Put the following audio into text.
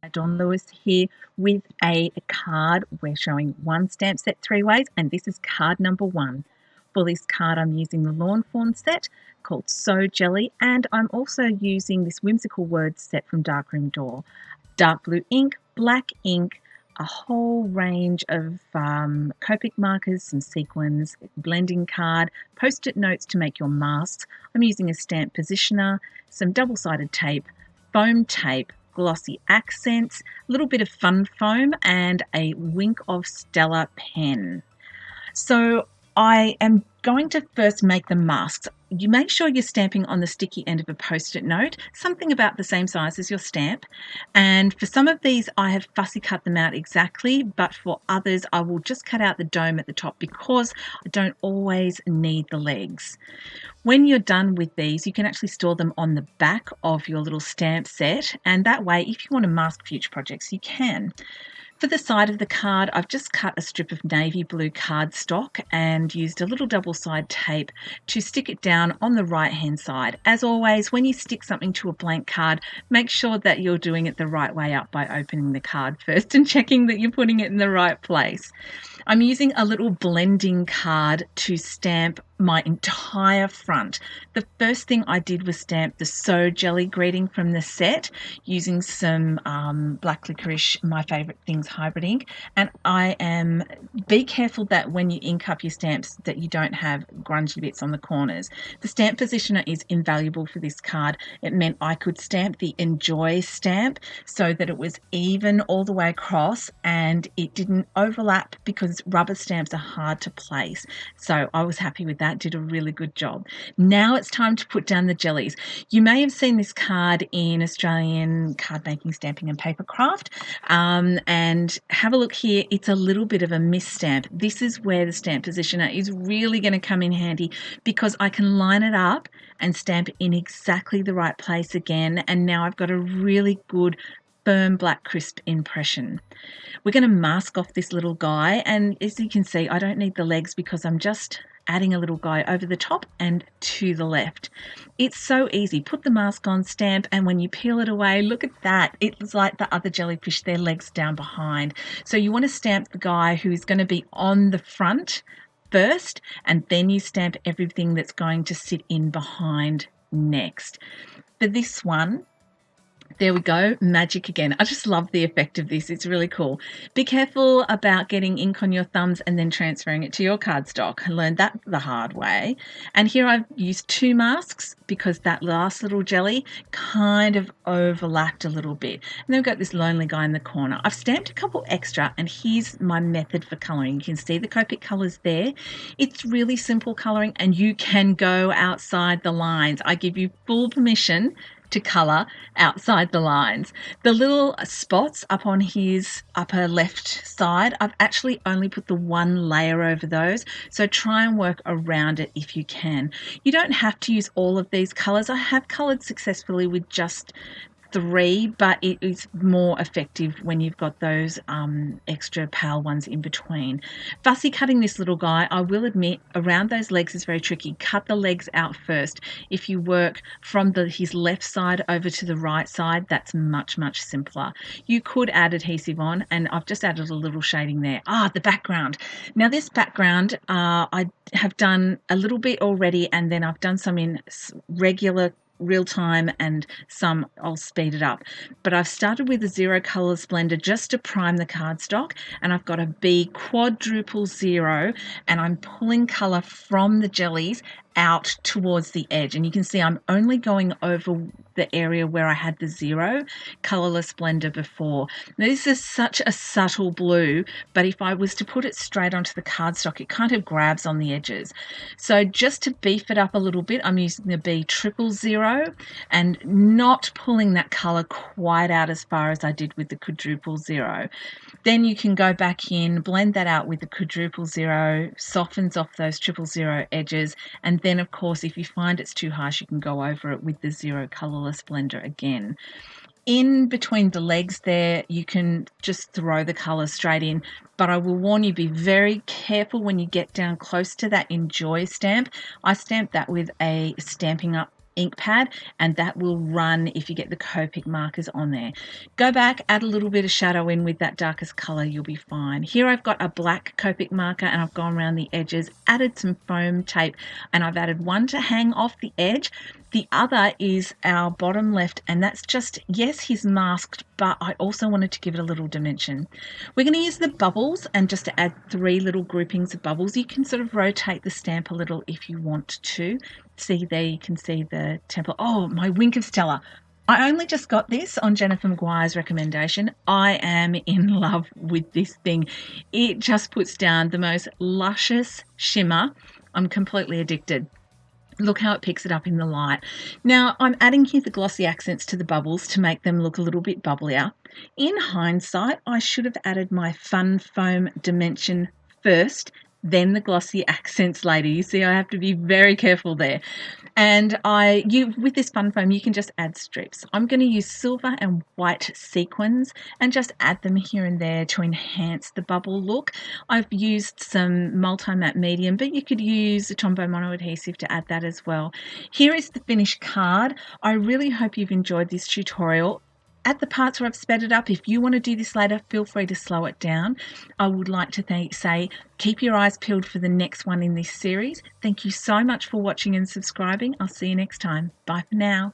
Dawn Lewis here with a card. We're showing one stamp set 3 ways, and this is card number 1. For this card, I'm using the Lawn Fawn set called So Jelly, and I'm also using this Whimsical Words set from Darkroom Door. Dark blue ink, black ink, a whole range of Copic markers, some sequins, blending card, post-it notes to make your masks. I'm using a stamp positioner, some double-sided tape, foam tape, glossy accents, a little bit of fun foam, and a wink of Stella pen. So I am going to first make the masks. You make sure you're stamping on the sticky end of a post-it note, something about the same size as your stamp. And for some of these, I have fussy cut them out exactly, but for others, I will just cut out the dome at the top because I don't always need the legs. When you're done with these, you can actually store them on the back of your little stamp set, and that way, if you want to mask future projects, you can. For the side of the card, I've just cut a strip of navy blue cardstock and used a little double-side tape to stick it down on the right-hand side. As always, when you stick something to a blank card, make sure that you're doing it the right way up by opening the card first and checking that you're putting it in the right place. I'm using a little blending card to stamp my entire front. The first thing I did was stamp the So Jelly greeting from the set using some black licorice, My Favourite Things hybrid ink. And be careful that when you ink up your stamps that you don't have grungy bits on the corners. The stamp positioner is invaluable for this card. It meant I could stamp the Enjoy stamp so that it was even all the way across and it didn't overlap because rubber stamps are hard to place. So I was happy with that, did a really good job. Now it's time to put down the jellies. You may have seen this card in Australian Card Making, Stamping and Paper Craft, and have a look here. It's a little bit of a misstamp. This is where the stamp positioner is really going to come in handy because I can line it up and stamp in exactly the right place again, and now I've got a really good firm black crisp impression. We're going to mask off this little guy, and as you can see, I don't need the legs because I'm just adding a little guy over the top and to the left. It's so easy. Put the mask on, stamp, and when you peel it away, look at that. It's like the other jellyfish, their legs down behind. So you want to stamp the guy who's going to be on the front first, and then you stamp everything that's going to sit in behind next. For this one, there we go, magic again. I just love the effect of this. It's really cool. Be careful about getting ink on your thumbs and then transferring it to your cardstock. I learned that the hard way. And here I've used 2 masks because that last little jelly kind of overlapped a little bit. And then we've got this lonely guy in the corner. I've stamped a couple extra, and here's my method for colouring. You can see the Copic colours there. It's really simple colouring, and you can go outside the lines. I give you full permission to colour outside the lines. The little spots up on his upper left side, I've actually only put the one layer over those, so try and work around it if you can. You don't have to use all of these colours. I have coloured successfully with just 3, but it is more effective when you've got those extra pale ones in between. Fussy cutting this little guy, I will admit, around those legs is very tricky. Cut the legs out first. If you work from his left side over to the right side, that's much, much simpler. You could add adhesive on, and I've just added a little shading there. The background. Now this background, I have done a little bit already, and then I've done some in regular real time and some I'll speed it up. But I've started with a 0 Colours blender just to prime the cardstock, and I've got a B quadruple 0, and I'm pulling colour from the jellies out towards the edge, and you can see I'm only going over the area where I had the 0 colourless blender before. Now, this is such a subtle blue, but if I was to put it straight onto the cardstock, it kind of grabs on the edges. So just to beef it up a little bit, I'm using the B triple 0 and not pulling that colour quite out as far as I did with the quadruple 0. Then you can go back in, blend that out with the quadruple 0, softens off those triple 0 edges, and then of course if you find it's too harsh, you can go over it with the 0 colourless blender again. In between the legs there, you can just throw the colour straight in, but I will warn you, be very careful when you get down close to that Enjoy stamp. I stamped that with a Stampin' Up! ink pad, and that will run if you get the Copic markers on there. Go back, add a little bit of shadow in with that darkest colour, you'll be fine. Here I've got a black Copic marker and I've gone around the edges, added some foam tape, and I've added one to hang off the edge. The other is our bottom left, and that's just, yes, he's masked, but I also wanted to give it a little dimension. We're going to use the bubbles, and just to add 3 little groupings of bubbles, you can sort of rotate the stamp a little if you want to. See there, you can see the temple. Oh, my Wink of Stella. I only just got this on Jennifer Maguire's recommendation. I am in love with this thing. It just puts down the most luscious shimmer. I'm completely addicted. Look how it picks it up in the light. Now, I'm adding here the glossy accents to the bubbles to make them look a little bit bubblier. In hindsight, I should have added my fun foam dimension first, then the glossy accents later. You see, I have to be very careful there. And with this fun foam, you can just add strips. I'm going to use silver and white sequins and just add them here and there to enhance the bubble look. I've used some multi-matte medium, but you could use a Tombow mono adhesive to add that as well. Here is the finished card. I really hope you've enjoyed this tutorial. At the parts where I've sped it up, if you want to do this later, feel free to slow it down. I would like to say, keep your eyes peeled for the next one in this series. Thank you so much for watching and subscribing. I'll see you next time. Bye for now.